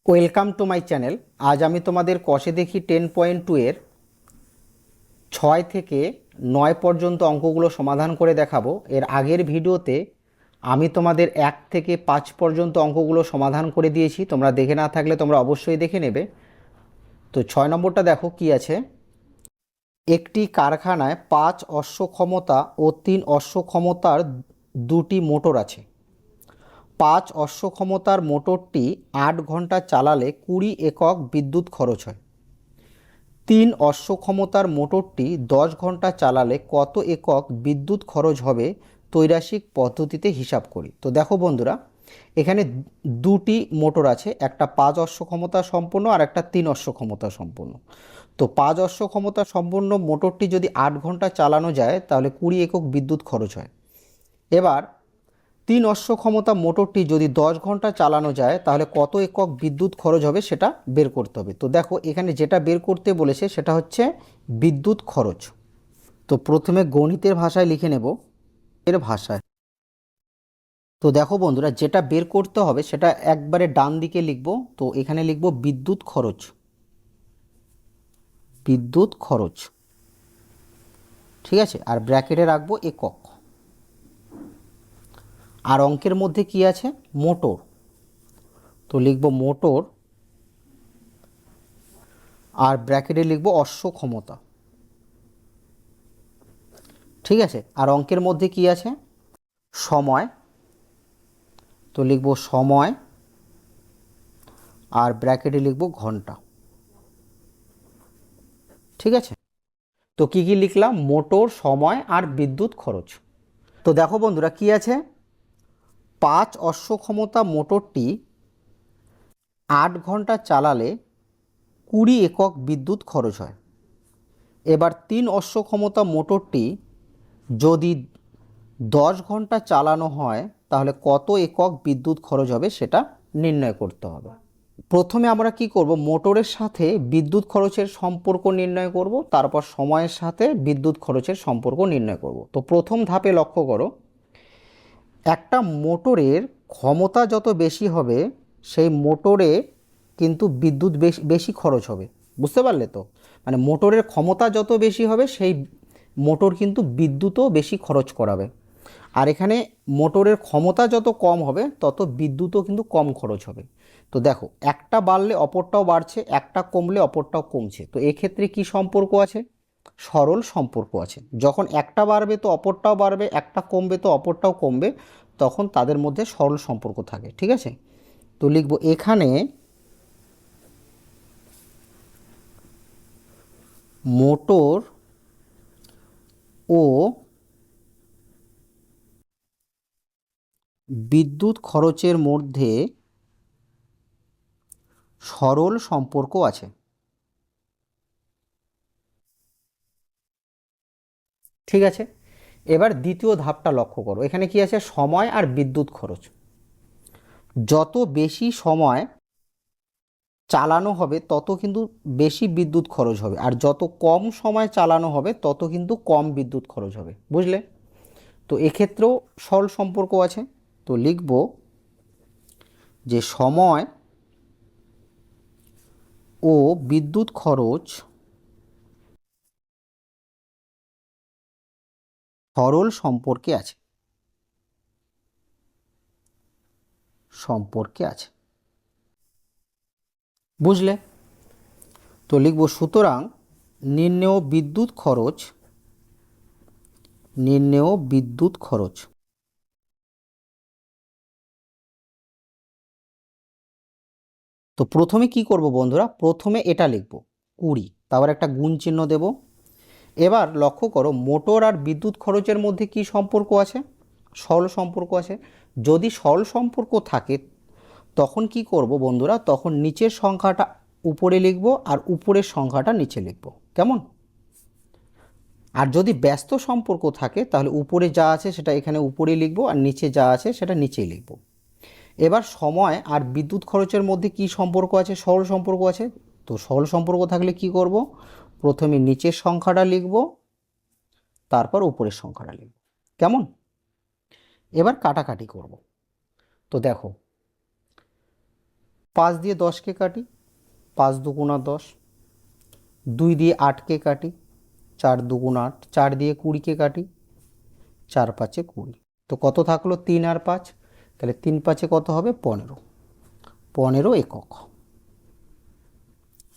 Welcome to my channel. আজ আমি তোমাদের কষে দেখি 10.2 এর 6 থেকে 9 পর্যন্ত অঙ্কগুলো সমাধান করে দেখাবো। এর আগের ভিডিওতে আমি তোমাদের 1 থেকে 5 পর্যন্ত অঙ্কগুলো সমাধান করে দিয়েছি, তোমরা দেখে না থাকলে তোমরা অবশ্যই দেখে নেবে। তো 6 নম্বরটা দেখো কি আছে। একটি কারখানায় 5 অশ্ব ক্ষমতা ও 3 অশ্ব ক্ষমতার দুটি মোটর আছে। 5 অশ্ব ক্ষমতার মোটরটি 8 ঘন্টা চালালে 20 একক বিদ্যুৎ খরচ হয়। 3 অশ্ব ক্ষমতার মোটরটি 10 ঘন্টা চালালে কত একক বিদ্যুৎ খরচ হবে তৈরাসিক পদ্ধতিতে হিসাব করি। তো দেখো বন্ধুরা, এখানে দুটি মোটর আছে, একটা 5 অশ্ব ক্ষমতা সম্পন্ন আর একটা 3 অশ্ব ক্ষমতা সম্পন্ন। তো 5 অশ্ব ক্ষমতা সম্পন্ন মোটরটি যদি 8 ঘন্টা চালানো যায় তাহলে 20 একক বিদ্যুৎ খরচ হয়। এবার 3 অশ্ব ক্ষমতা মোটরটি যদি 10 ঘন্টা চালানো যায় তাহলে কত একক বিদ্যুৎ খরচ হবে সেটা বের করতে হবে। তো দেখো এখানে যেটা বের করতে বলেছে সেটা হচ্ছে বিদ্যুৎ খরচ। তো প্রথমে গণিতের ভাষায় লিখে নেব, এর ভাষায়। তো দেখো বন্ধুরা, যেটা বের করতে হবে সেটা একবারে ডান দিকে লিখব। তো এখানে লিখব বিদ্যুৎ খরচ, বিদ্যুৎ খরচ, ঠিক আছে। আর ব্র্যাকেটে রাখবো একক। আর অঙ্কের মধ্যে কি আছে, মোটর, তো লিখব মোটর আর ব্র্যাকেটে লিখব অশ্ব ক্ষমতা, ঠিক আছে। আর অঙ্কের মধ্যে কি আছে, সময়, তো লিখব সময় আর ব্র্যাকেটে লিখব ঘন্টা, ঠিক আছে। তো কি কি লিখলাম, মোটর, সময় আর বিদ্যুৎ খরচ। তো দেখো বন্ধুরা কি আছে, 5 অশ্ব ক্ষমতা মোটরটি 8 ঘন্টা চালালে 20 একক বিদ্যুৎ খরচ হয়। এবার 3 অশ্ব ক্ষমতা মোটরটি যদি 10 ঘন্টা চালানো হয় তাহলে কত একক বিদ্যুৎ খরচ হবে সেটা নির্ণয় করতে হবে। প্রথমে আমরা কি করব, মোটরের সাথে বিদ্যুৎ খরচের সম্পর্ক নির্ণয় করব, তারপর সময়ের সাথে বিদ্যুৎ খরচের সম্পর্ক নির্ণয় করব। তো প্রথম ধাপে লক্ষ্য করো, একটা মোটরের ক্ষমতা যত বেশি হবে সেই মোটরে কিন্তু বিদ্যুৎ বেশি বেশি খরচ হবে। বুঝতে পারলে তো, মানে মোটরের ক্ষমতা যত বেশি হবে সেই মোটর কিন্তু বিদ্যুৎও বেশি খরচ করাবে। আর এখানে মোটরের ক্ষমতা যত কম হবে তত বিদ্যুৎও কিন্তু কম খরচ হবে। তো দেখো, একটা বাড়লে অপরটাও বাড়ছে, একটা কমলে অপরটাও কমছে। তো এক্ষেত্রে কি সম্পর্ক আছে, সরল সম্পর্ক আছে। যখন একটা বাড়বে তো অপরটাও বাড়বে, একটা কমবে তো অপরটাও কমবে, তখন তাদের মধ্যে সরল সম্পর্ক থাকে, ঠিক আছে। তো লিখব এখানে মোটর ও বিদ্যুৎ খরচের মধ্যে সরল সম্পর্ক আছে, ঠিক আছে। এবার দ্বিতীয় ধাপটা লক্ষ্য করো, এখানে কি আছে, সময় আর বিদ্যুৎ খরচ। যত বেশি সময় চালানো হবে তত কিন্তু বেশি বিদ্যুৎ খরচ হবে, আর যত কম সময় চালানো হবে তত কিন্তু কম বিদ্যুৎ খরচ হবে, বুঝলে। তো এক্ষেত্রেও সরল সম্পর্ক আছে। তো লিখব যে সময় ও বিদ্যুৎ খরচ সরল সম্পর্কে আছে, সম্পর্কে আছে, বুঝলে। তো লিখব সুতরাং নির্ণেয় বিদ্যুৎ খরচ, নির্ণেয় বিদ্যুৎ খরচ। তো প্রথমে কি করব বন্ধুরা, প্রথমে এটা লিখব 20, তারপর একটা গুণ চিহ্ন দেব। এবার লক্ষ্য করো, মোটর আর বিদ্যুৎ খরচের মধ্যে কি সম্পর্ক আছে, সরল সম্পর্ক আছে। যদি সরল সম্পর্ক থাকে তখন কি করব বন্ধুরা, তখন নিচের সংখ্যাটা উপরে লিখব আর উপরের সংখ্যাটা নিচে লিখব, কেমন। আর যদি ব্যস্ত সম্পর্ক থাকে তাহলে উপরে যা আছে সেটা এখানে উপরে লিখব আর নিচে যা আছে সেটা নিচেই লিখব। এবার সময় আর বিদ্যুৎ খরচের মধ্যে কি সম্পর্ক আছে, সরল সম্পর্ক আছে। তো সরল সম্পর্ক থাকলে কি করব, প্রথমে নিচের সংখ্যাটা লিখব, তারপর উপরের সংখ্যাটা লিখব, কেমন। এবার কাটাকাটি করব। তো দেখো, 5 দিয়ে 10কে কাটি, 5 দুগুণা 10, 2 দিয়ে 8কে কাটি, 4 দুগুণ 8, 4 দিয়ে 20কে কাটি, 4 5 20। তো কত থাকলো? 3 আর 5, তাহলে 3 5 কত হবে? 15, 15 একক।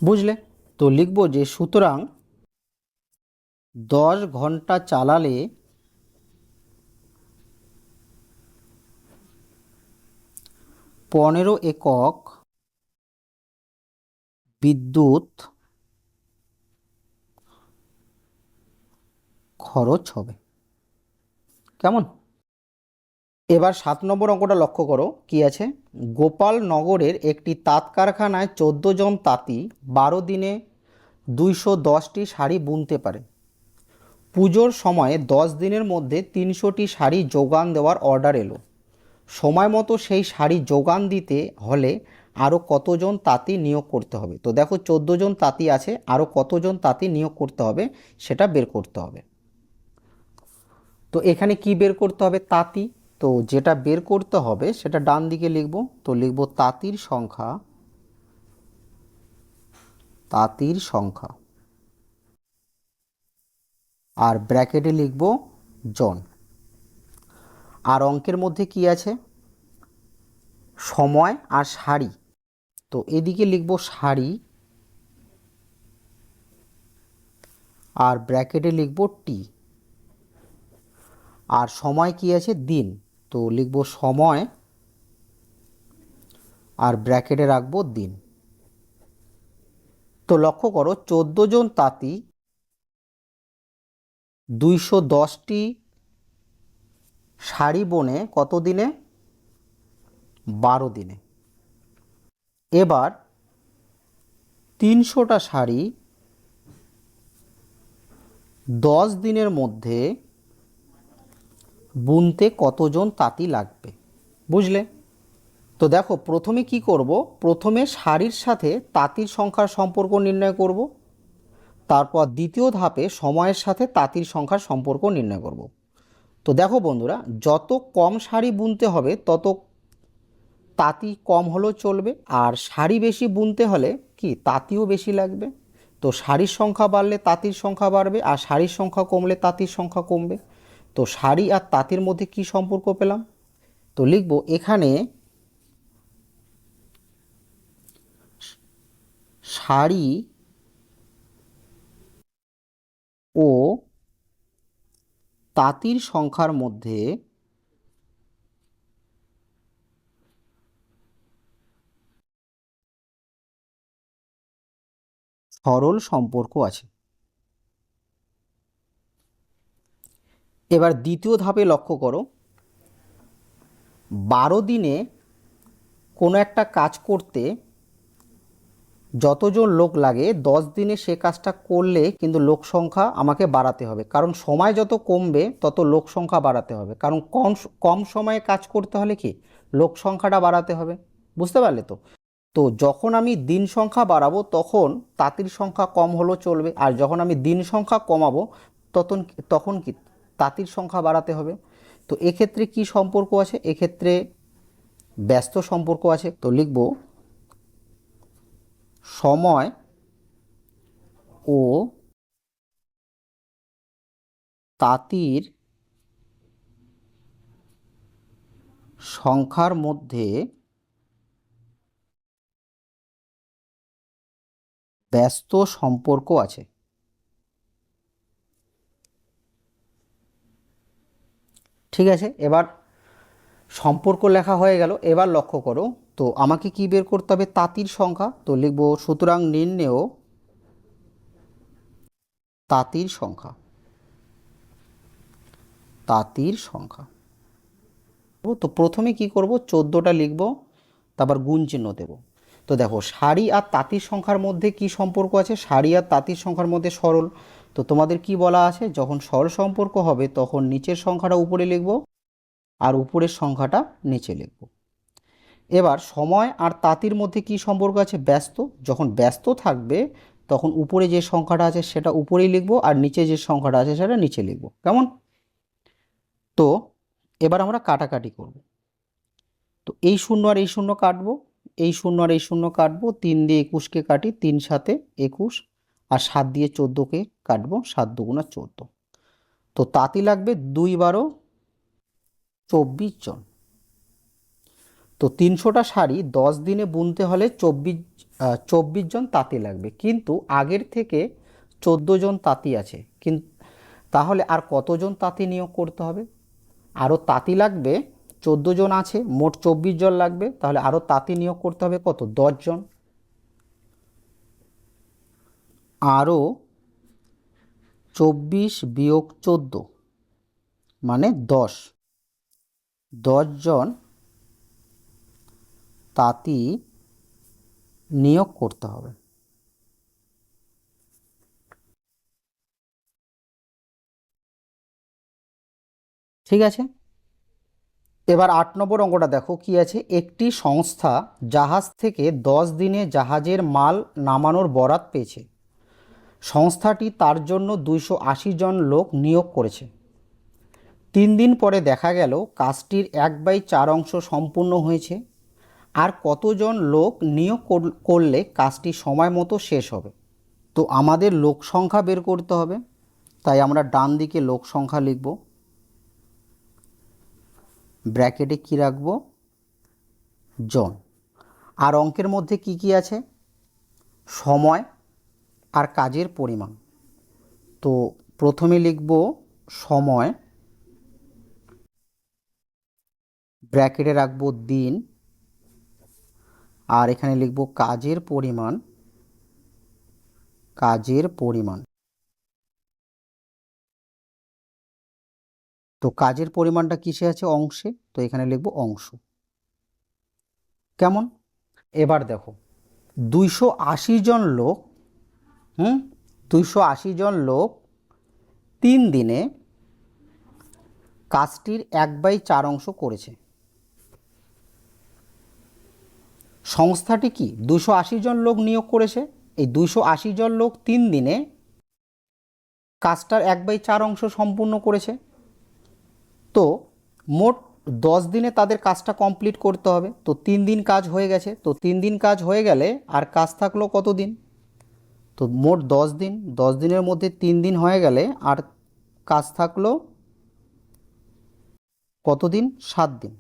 বুঝলে? তো লিখব যে সুতরাং 10 ঘন্টা চালালে 15 একক বিদ্যুৎ খরচ হবে। কেমন? এবার 7 নম্বর অঙ্কটা লক্ষ্য করো কি আছে। গোপালনগরের একটি তাঁত কারখানায় 14 জন তাঁতি 12 দিনে 210টি শাড়ি বুনতে পারে। পুজোর সময়ে 10 দিনের মধ্যে 300টি শাড়ি যোগান দেওয়ার অর্ডার এলো। সময় মতো সেই শাড়ি যোগান দিতে হলে আরও কতজন তাঁতি নিয়োগ করতে হবে? তো দেখো 14 জন তাঁতি আছে, আরও কতজন তাঁতি নিয়োগ করতে হবে সেটা বের করতে হবে। তো এখানে কি বের করতে হবে? তাঁতি। তো যেটা বের করতে হবে সেটা ডান দিকে লিখব। তো লিখব তাঁতির সংখ্যা, তাঁতির সংখ্যা, আর ব্র্যাকেটে লিখব জন। আর অঙ্কের মধ্যে কি আছে? সময় আর শাড়ি। তো এদিকে লিখব শাড়ি, আর ব্র্যাকেটে লিখব টি। আর সময় কি আছে? দিন। তো লিখব সময়, আর ব্র্যাকেটে রাখবো দিন। তো লক্ষ্য করো 14 জন তাঁতি 210টি শাড়ি বোনে কত দিনে? 12 দিনে। এবার 300টা শাড়ি 10 দিনের মধ্যে বুনতে কতজন তাঁতি লাগবে? বুঝলে? তো দেখো প্রথমে কি করব, প্রথমে শাড়ির সাথে তাঁতির সংখ্যার সম্পর্ক নির্ণয় করব, তারপর দ্বিতীয় ধাপে সময়ের সাথে তাঁতির সংখ্যার সম্পর্ক নির্ণয় করব। তো দেখো বন্ধুরা, যত কম শাড়ি বুনতে হবে তত তাঁতি কম হলেও চলবে, আর শাড়ি বেশি বুনতে হলে কি তাঁতিও বেশি লাগবে। তো শাড়ির সংখ্যা বাড়লে তাঁতির সংখ্যা বাড়বে, আর শাড়ির সংখ্যা কমলে তাঁতির সংখ্যা কমবে। তো শাড়ি আর তাঁতির মধ্যে কি সম্পর্ক পেলাম? তো লিখব এখানে শাড়ি ও তাঁতির সংখ্যার মধ্যে সরল সম্পর্ক আছে। এবার দ্বিতীয় ধাপে লক্ষ্য করো, 12 দিনে কোনো একটা কাজ করতে যতজন লোক লাগে 10 দিনে সে কাজটা করলে কিন্তু লোক সংখ্যা আমাকে বাড়াতে হবে, কারণ সময় যত কমবে তত লোক সংখ্যা বাড়াতে হবে, কারণ কম কম সময়ে কাজ করতে হলে কি লোক সংখ্যাটা বাড়াতে হবে। বুঝতে পারলে? তো তো যখন আমি দিন সংখ্যা বাড়াবো তখন তাঁতির সংখ্যা কম হলেও চলবে, আর যখন আমি দিন সংখ্যা কমাবো তখন তখন কি তাঁতির সংখ্যা বাড়াতে হবে। তো এক্ষেত্রে কি সম্পর্ক আছে? এক্ষেত্রে ব্যস্ত সম্পর্ক আছে। তো লিখব সময় ও তাঁতির সংখ্যার মধ্যে ব্যস্ত সম্পর্ক আছে। ঠিক আছে, এবার সম্পর্ক লেখা হয়ে গেল। এবার লক্ষ্য করো, তো আমাকে কি বের করতে হবে? তাঁতির সংখ্যা। তো লিখব সুতরাং নির্ণেয় তাঁতির সংখ্যা, তাঁতির সংখ্যা। তো প্রথমে কি করব, 14টা লিখব, তারপর গুণ চিহ্ন দেব। তো দেখো শাড়ি আর তাঁতির সংখ্যার মধ্যে কি সম্পর্ক আছে? শাড়ি আর তাঁতির সংখ্যার মধ্যে সরল। তো তোমাদের কি বলা আছে, যখন সরল সম্পর্ক হবে তখন নিচের সংখ্যাটা উপরে লিখব আর উপরের সংখ্যাটা নিচে লিখব। এবার সময় আর তাঁতির মধ্যে কি সম্পর্ক আছে? ব্যস্ত। যখন ব্যস্ত থাকবে তখন উপরে যে সংখ্যাটা আছে সেটা উপরেই লিখব, আর নিচে যে সংখ্যাটা আছে সেটা নিচে লিখব। কেমন? তো এবার আমরা কাটাকাটি করব। তো এই শূন্য আর এই শূন্য কাটবো, এই শূন্য আর এই শূন্য কাটবো, 3 দিয়ে 21কে কাটি, 3 সাথে 21, আর 7 দিয়ে 14কে কাটবো, 7 দুগুণা 14। তো তাঁতি লাগবে 2 12 24 জন। তো 300টা শাড়ি 10 দিনে বুনতে হলে 24 জন তাঁতি লাগবে, কিন্তু আগের থেকে 14 জন তাঁতি আছে। কিন্তু তাহলে আর কতজন তাঁতি নিয়োগ করতে হবে? আরও তাঁতি লাগবে, 14 জন আছে, মোট 24 জন লাগবে, তাহলে আরও তাঁতি নিয়োগ করতে হবে কত? 10 জন। আরও 24 বিয়োগ 14 মানে 10, 10 জন তাঁতি নিয়োগ করতে হবে। ঠিক আছে, এবার 8 নম্বর অঙ্কটা দেখো কি আছে। একটি সংস্থা জাহাজ থেকে 10 দিনে জাহাজের মাল নামানোর বরাত পেয়েছে। সংস্থাটি তার জন্য 280 জন লোক নিয়োগ করেছে। 3 দিন পরে দেখা গেল কাজটির 1/4 অংশ সম্পূর্ণ হয়েছে। আর কতজন লোক নিয়োগ করলে কাজটি সময় মতো শেষ হবে? তো আমাদের লোক সংখ্যা বের করতে হবে, তাই আমরা ডান দিকে লোক সংখ্যা লিখব, ব্র্যাকেটে কি রাখবো? জন। আর অঙ্কের মধ্যে কি কি আছে? সময় আর কাজের পরিমাণ। তো প্রথমে লিখব সময়, ব্র্যাকেটে রাখবো দিন, আর এখানে লিখব কাজের পরিমাণ, কাজের পরিমাণ। তো কাজের পরিমাণটা কিসে আছে? অংশে, তো এখানে লিখব অংশ। কেমন? এবার দেখো 280 জন লোক, 280 জন লোক 3 দিনে কাজটির 1/4 অংশ করেছে। সংস্থাটি কি 280 জন লোক নিয়োগ করেছে? এই 280 জন লোক 3 দিনে কাজটার 1/4 অংশ সম্পূর্ণ করেছে। তো মোট 10 দিনে তাদের কাজটা কমপ্লিট করতে হবে। তো 3 দিন কাজ হয়ে গেছে, তো 3 দিন কাজ হয়ে গেলে আর কাজ থাকলো কত দিন? তো মোট 10 দিন, 10 দিনের মধ্যে 3 দিন হয়ে গেলে আর কাজ থাকলো কত দিন? 7 দিন।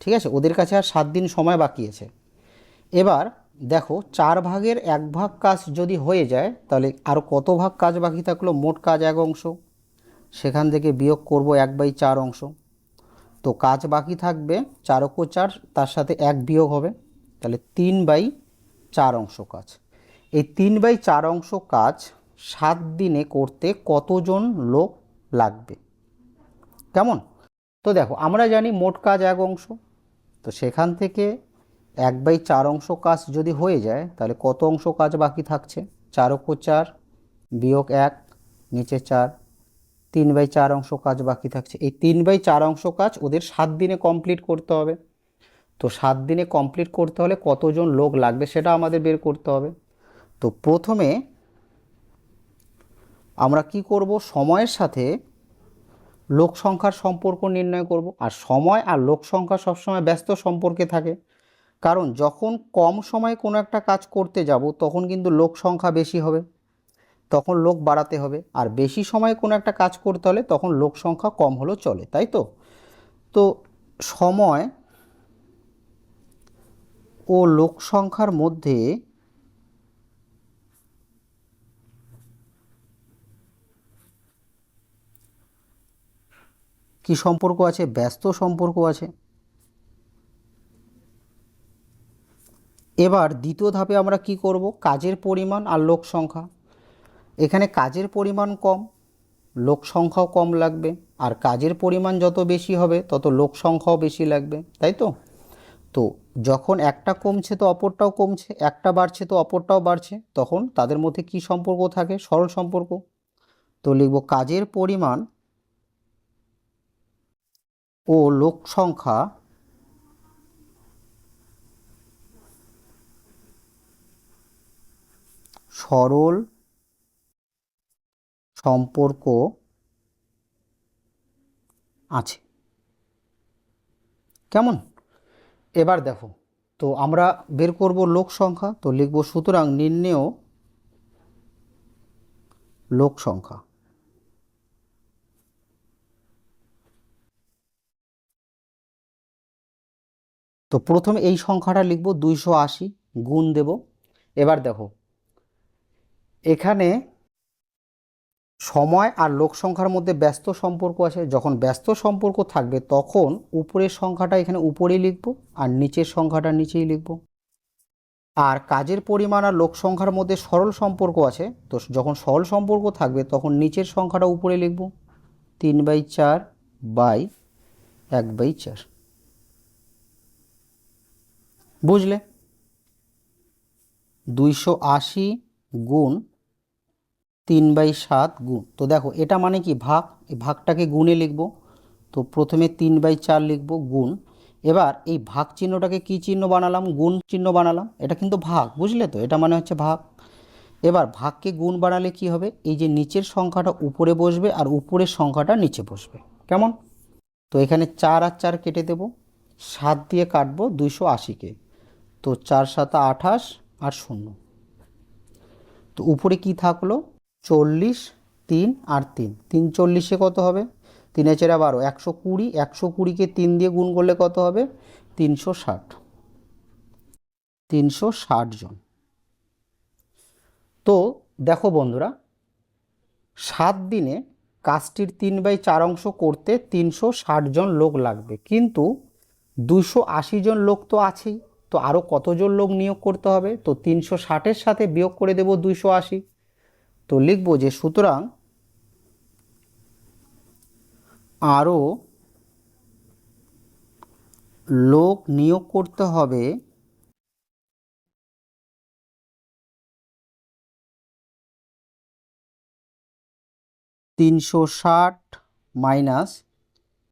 ঠিক আছে, ওদের কাছে আর 7 দিন সময় বাকি আছে। এবার দেখো 4 ভাগের 1 ভাগ কাজ যদি হয়ে যায়, তাহলে আর কত ভাগ কাজ বাকি থাকলো? মোট কাজ 1 অংশ, সেখান থেকে বিয়োগ করব 1/4 অংশ। তো কাজ বাকি থাকবে 4 × 4, তার সাথে 1 বিয়োগ হবে, তাহলে 3/4 অংশ কাজ। এই 3/4 অংশ কাজ 7 দিনে করতে কতজন লোক লাগবে? কেমন? তো দেখো আমরা জানি মোট কাজ 1 অংশ, তো সেখান থেকে 1/4 অংশ কাজ যদি হয়ে যায়, তাহলে কত অংশ কাজ বাকি থাকছে? 4 × 4 বিয়োগ 1, নিচে 4, 3/4 অংশ কাজ বাকি থাকছে। এই 3/4 অংশ কাজ ওদের 7 দিনে কমপ্লিট করতে হবে। তো 7 দিনে কমপ্লিট করতে হলে কতজন লোক লাগবে সেটা আমাদের বের করতে হবে। তো প্রথমে আমরা কি করব? সময়ের সাথে লোক সংখ্যার সম্পর্ক নির্ণয় করব। আর সময় আর লোক সংখ্যা সবসময় ব্যস্ত সম্পর্কে থাকে, কারণ যখন কম সময়ে কোনো একটা কাজ করতে যাব তখন কিন্তু লোক সংখ্যা বেশি হবে, তখন লোক বাড়াতে হবে। আর বেশি সময়ে কোনো একটা কাজ করতে হলে তখন লোক সংখ্যা কম হলেও চলে, তাই তো? তো সময় ও লোক সংখ্যার মধ্যে কি সম্পর্ক আছে? ব্যস্ত সম্পর্ক আছে। এবার দ্বিতীয় ধাপে আমরা কি করব? কাজের পরিমাণ আর লোক সংখ্যা। এখানে কাজের পরিমাণ কম, লোক সংখ্যাও কম লাগবে, আর কাজের পরিমাণ যত বেশি হবে তত লোক সংখ্যাও বেশি লাগবে, তাই তো? তো যখন একটা কমছে তো অপরটাও কমছে, একটা বাড়ছে তো অপরটাও বাড়ছে, তখন তাদের মধ্যে কি সম্পর্ক থাকে? সরল সম্পর্ক। তো লিখব কাজের পরিমাণ ও লোক সংখ্যা সরল সম্পর্ক আছে। কেমন? এবার দেখো তো আমরা বের করব লোক সংখ্যা, তো লিখব সুতরাং নির্ণেয় লোক সংখ্যা। তো প্রথমে এই সংখ্যাটা লিখব 280, গুণ দেব। এবার দেখো এখানে সময় আর লোক সংখ্যার মধ্যে ব্যস্ত সম্পর্ক আছে, যখন ব্যস্ত সম্পর্ক থাকবে তখন উপরের সংখ্যাটা এখানে উপরেই লিখব আর নিচের সংখ্যাটা নিচেই লিখব। আর কাজের পরিমাণ আর লোক সংখ্যার মধ্যে সরল সম্পর্ক আছে, তো যখন সরল সম্পর্ক থাকবে তখন নিচের সংখ্যাটা উপরে লিখব 3/4/1/4। বুঝলে? 280 গুণ 3/7 গুণ, তো দেখো এটা মানে কি ভাগ, এই ভাগটাকে গুণে লিখব। তো প্রথমে 3/4 লিখব গুণ, এবার এই ভাগ চিহ্নটাকে কি চিহ্ন বানালাম? গুণ চিহ্ন বানালাম। এটা কিন্তু ভাগ, বুঝলে তো, এটা মানে হচ্ছে ভাগ। এবার ভাগকে গুণ বানালে কি হবে? এই যে নিচের সংখ্যাটা উপরে বসবে আর উপরের সংখ্যাটা নিচে বসবে। কেমন? তো এখানে 4 আর 4 কেটে দেব, 7 দিয়ে কাটবো 280-কে, তো 4 7 28 আর 0। তো উপরে কি থাকলো? 40, 3 আর 3, 3 40-এ কত হবে? 3 এ 4 12, 120, 120-কে 3 দিয়ে গুণ করলে কত হবে? 360, 360 জন। তো দেখো বন্ধুরা, 7 দিনে কাজটির 3/4 অংশ করতে 360 জন লোক লাগবে, কিন্তু 280 জন লোক তো আছেই, তো আরও কতজন লোক নিয়োগ করতে হবে? তো 360-এর সাথে বিয়োগ করে দেব 280। তো লিখব যে সুতরাং আরও লোক নিয়োগ করতে হবে 360 মাইনাস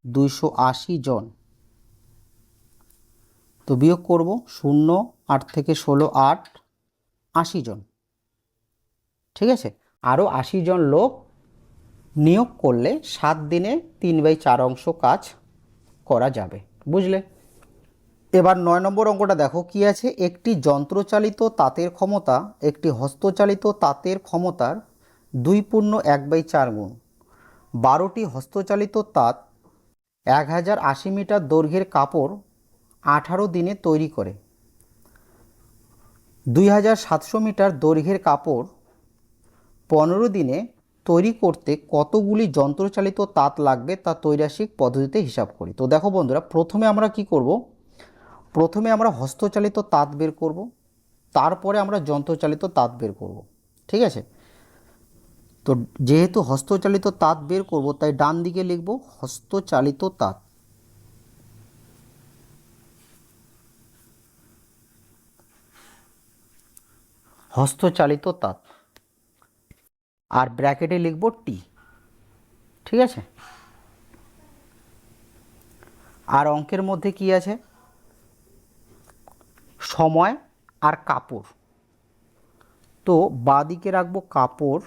280 জন। তো বিয়োগ করব 0, 8 থেকে 16 8, 80 জন। ঠিক আছে, আরও 80 জন লোক নিয়োগ করলে 7 দিনে 3/4 অংশ কাজ করা যাবে। বুঝলে? এবার 9 নম্বর অঙ্কটা দেখো কি আছে। একটি যন্ত্রচালিত তাঁতের ক্ষমতা একটি হস্তচালিত তাঁতের ক্ষমতার 2/1/4 গুণ। 12টি হস্তচালিত তাঁত 1080 মিটার দৈর্ঘ্যের কাপড় 18 দিনে তৈরি করে। 2700 মিটার দৈর্ঘ্যের কাপড় 15 দিনে তৈরি করতে কতগুলি যন্ত্রচালিত তাঁত লাগবে তা ত্রৈরাসিক পদ্ধতিতে হিসাব করি। তো দেখো বন্ধুরা, প্রথমে আমরা কি করব? প্রথমে আমরা হস্তচালিত তাঁত বের করব, তারপরে আমরা যন্ত্রচালিত তাঁত বের করব। ঠিক আছে? তো যেহেতু হস্তচালিত তাঁত বের করব, তাই ডান দিকে লিখব হস্তচালিত তাঁত। হস্তচালিত তাঁত আর ব্র্যাকেটে লিখব টি। ঠিক আছে? আর অঙ্কের মধ্যে কি আছে? সময় আর কাপড়। তো বাঁদিকে রাখবো কাপড়,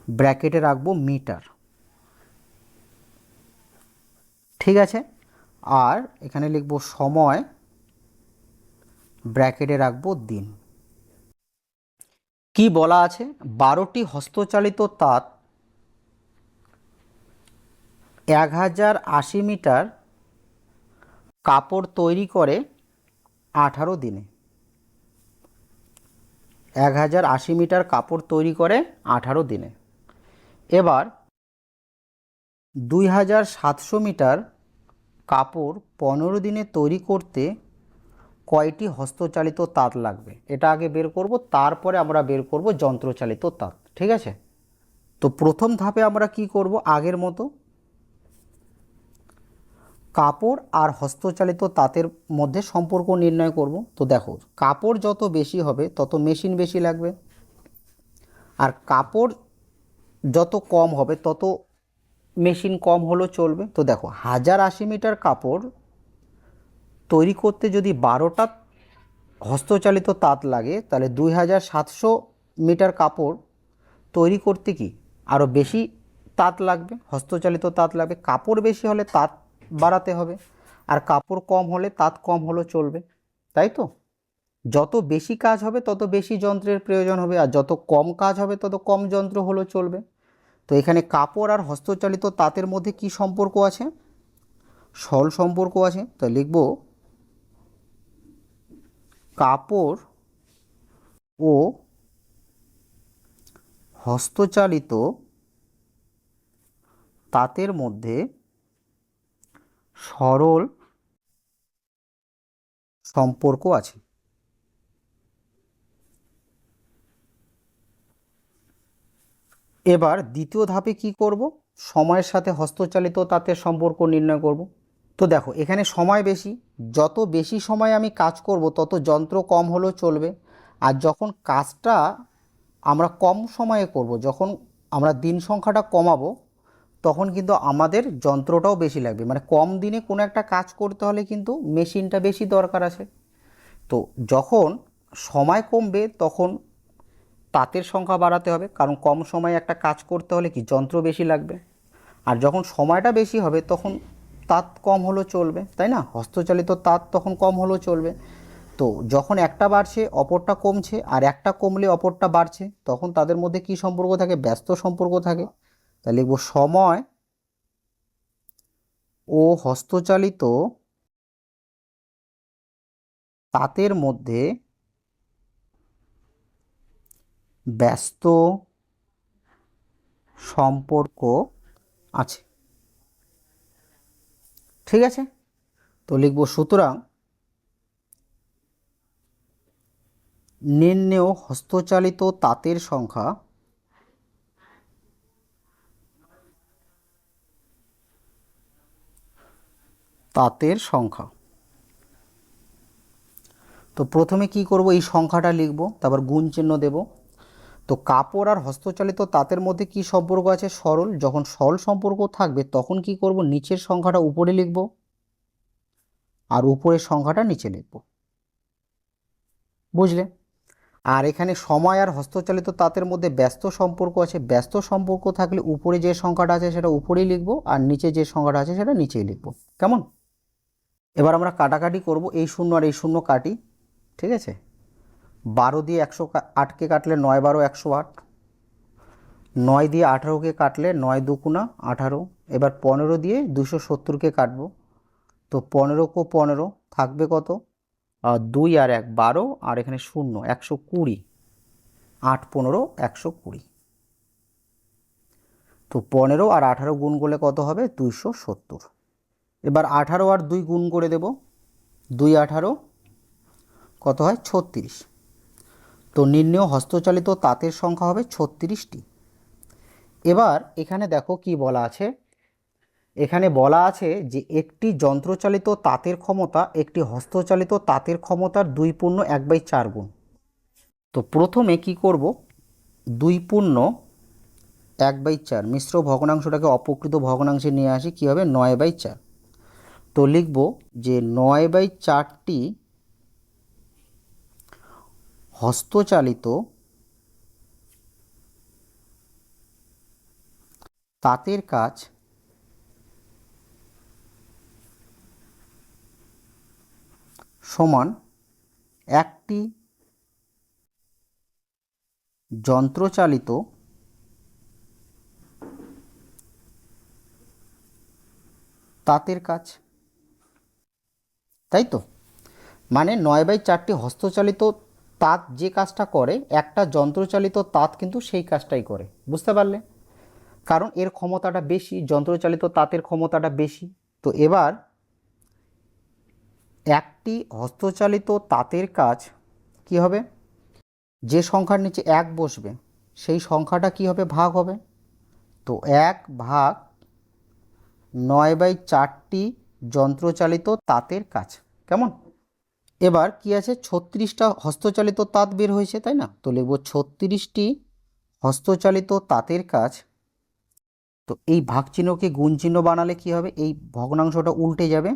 ব্র্যাকেটে রাখবো মিটার। ঠিক আছে? আর এখানে লিখব সময়, ব্র্যাকেটে রাখবো দিন। কি বলা আছে? 12টি হস্তচালিত তাঁত 1080 মিটার কাপড় তৈরি করে 18 দিনে। 1080 মিটার কাপড় তৈরি করে 18 দিনে। এবার 2700 মিটার কাপড় 15 দিনে তৈরি করতে কয়টি হস্তচালিত তাঁত লাগবে? এটা আগে বের করব, তারপরে আমরা বের করব যন্ত্রচালিত তাঁত। ঠিক আছে? তো প্রথম ধাপে আমরা কি করব? আগের মতো কাপড় আর হস্তচালিত তাঁতের মধ্যে সম্পর্ক নির্ণয় করব। তো দেখো, কাপড় যত বেশি হবে তত মেশিন বেশি লাগবে, আর কাপড় যত কম হবে তত মেশিন কম হলেও চলবে। তো দেখো, 1080 মিটার কাপড় তৈরি করতে যদি 12টা হস্তচালিত তাঁত লাগে, তাহলে 2700 মিটার কাপড় তৈরি করতে কি আরও বেশি তাঁত লাগবে, হস্তচালিত তাঁত লাগবে। কাপড় বেশি হলে তাঁত বাড়াতে হবে, আর কাপড় কম হলে তাঁত কম হলেও চলবে, তাই তো? যত বেশি কাজ হবে তত বেশি যন্ত্রের প্রয়োজন হবে, আর যত কম কাজ হবে তত কম যন্ত্র হলেও চলবে। তো এখানে কাপড় আর হস্তচালিত তাঁতের মধ্যে কি সম্পর্ক আছে? সরল সম্পর্ক আছে। তো লিখব কাপড় ও হস্তচালিত তাঁতের মধ্যে সরল সম্পর্ক আছে। এবার দ্বিতীয় ধাপে কি করব? সময়ের সাথে হস্তচালিত তাঁতের সম্পর্ক নির্ণয় করব। তো দেখো এখানে সময় বেশি, যত বেশি সময় আমি কাজ করব তত যন্ত্র কম হলেও চলবে। আর যখন কাজটা আমরা কম সময়ে করব, যখন আমরা দিন সংখ্যাটা কমাবো, তখন কিন্তু আমাদের যন্ত্রটাও বেশি লাগবে। মানে কম দিনে কোনো একটা কাজ করতে হলে কিন্তু মেশিনটা বেশি দরকার আছে। তো যখন সময় কমবে তখন তাঁতের সংখ্যা বাড়াতে হবে, কারণ কম সময়ে একটা কাজ করতে হলে কি যন্ত্র বেশি লাগবে। আর যখন সময়টা বেশি হবে তখন তাঁত কম হলেও চলবে, তাই না? হস্তচালিত তাঁত তখন কম হলেও চলবে। তো যখন একটা বাড়ছে অপরটা কমছে, আর একটা কমলে অপরটা বাড়ছে, তখন তাদের মধ্যে কি সম্পর্ক থাকে? ব্যস্ত সম্পর্ক থাকে। তাহলে লিখব সময় ও হস্তচালিত তাঁতের মধ্যে ব্যস্ত সম্পর্ক আছে। ঠিক আছে? তো লিখব সুতরাং নির্ণেয় হস্তচালিত তাঁতের সংখ্যা তাঁতের সংখ্যা। তো প্রথমে কি করব? এই সংখ্যাটা লিখব, তারপর গুণ চিহ্ন দেব। তো কাপড় আর হস্তচালিত তাঁতের মধ্যে কি সম্পর্ক আছে? সরল। যখন সরল সম্পর্ক থাকবে তখন কি করব? নিচের সংখ্যাটা উপরে লিখব আর উপরের সংখ্যাটা নিচে লিখব। বুঝলে? আর এখানে সময় আর হস্তচালিত তাঁতের মধ্যে ব্যস্ত সম্পর্ক আছে। ব্যস্ত সম্পর্ক থাকলে উপরে যে সংখ্যাটা আছে সেটা উপরেই লিখব, আর নিচে যে সংখ্যাটা আছে সেটা নিচেই লিখব। কেমন? এবার আমরা কাটাকাটি করব। এই শূন্য আর এই শূন্য কাটি। ঠিক আছে? 12 দিয়ে 108কে কাটলে 9 12 108। 9 দিয়ে 18কে কাটলে 9 দুগুণা 18। এবার 15 দিয়ে 270কে কাটবো। তো 15 কো 15 থাকবে কত? 2 আর 1 12, আর এখানে 0 120। 8 15 120। তো 15 আর 18 গুণ করলে কত হবে? 270। এবার 18 আর 2 গুণ করে দেব। 2 18 কত হয়? 36। তো নির্ণেয় হস্তচালিত তাঁতের সংখ্যা হবে 36টি। এবার এখানে দেখো কি বলা আছে। এখানে বলা আছে যে একটি যন্ত্রচালিত তাঁতের ক্ষমতা একটি হস্তচালিত তাঁতের ক্ষমতার 2/1/4 গুণ। তো প্রথমে কি করব? 2/1/4 মিশ্র ভগ্নাংশটাকে অপকৃত ভগ্নাংশে নিয়ে আসি। কী হবে? 9/4। তো লিখব যে 9/4টি হস্তচালিত তাঁতের কাজ সমান একটি যন্ত্রচালিত তাঁতের কাজ। তাই তো? মানে 9/4টি হস্তচালিত তাঁত যে কাজটা করে, একটা যন্ত্রচালিত তাঁত কিন্তু সেই কাজটাই করে। বুঝতে পারলে? কারণ এর ক্ষমতাটা বেশি, যন্ত্রচালিত তাঁতের ক্ষমতাটা বেশি। তো এবার একটি হস্তচালিত তাঁতের কাজ কি হবে? যে সংখ্যার নিচে 1 বসবে সেই সংখ্যাটা কি হবে? ভাগ হবে। তো 1 ভাগ 9/4টি যন্ত্রচালিত তাঁতের কাজ। কেমন? এবার কি আছে? 36টা হস্তচালিত তাঁত বের হয়েছে, তাই না? তো লিখব 36টি হস্তচালিত তাঁতের কাজ। তো এই ভাগ চিহ্নকে গুণ চিহ্ন বানালে কি হবে? এই ভগ্নাংশটা উল্টে যাবে,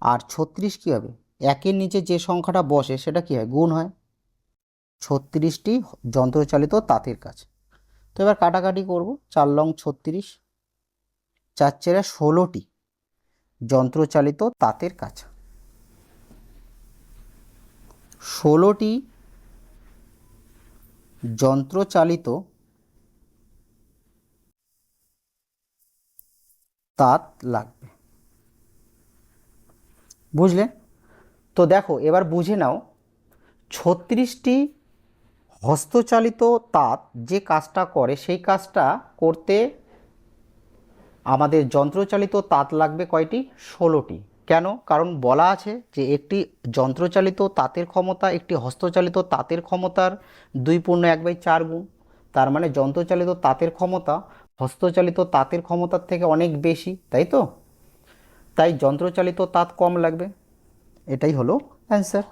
আর 36 কী হবে? 1-এর নিচে যে সংখ্যাটা বসে সেটা কী হয়? গুণ হয়। 36টি যন্ত্রচালিত তাঁতের কাজ। তো এবার কাটাকাটি করব। 4 লং 36, 4 4 16টি। যন্ত্রচালিত তাঁতের কাজ। 16টি যন্ত্রচালিত তাঁত লাগবে। বুঝলে? তো দেখো এবার বুঝে নাও 36টি হস্তচালিত তাঁত যে কাজটা করে সেই কাজটা করতে আমাদের যন্ত্রচালিত তাঁত লাগবে কয়টি? 16টি। কেন? কারণ বলা আছে যে একটি যন্ত্রচালিত তাঁতের ক্ষমতা একটি হস্তচালিত তাঁতের ক্ষমতার 2 × 1/4 গুণ। তার মানে যন্ত্রচালিত তাঁতের ক্ষমতা হস্তচালিত তাঁতের ক্ষমতার থেকে অনেক বেশি, তাই তো? তাই যন্ত্রচালিত তাঁত কম লাগবে। এটাই হলো অ্যান্সার।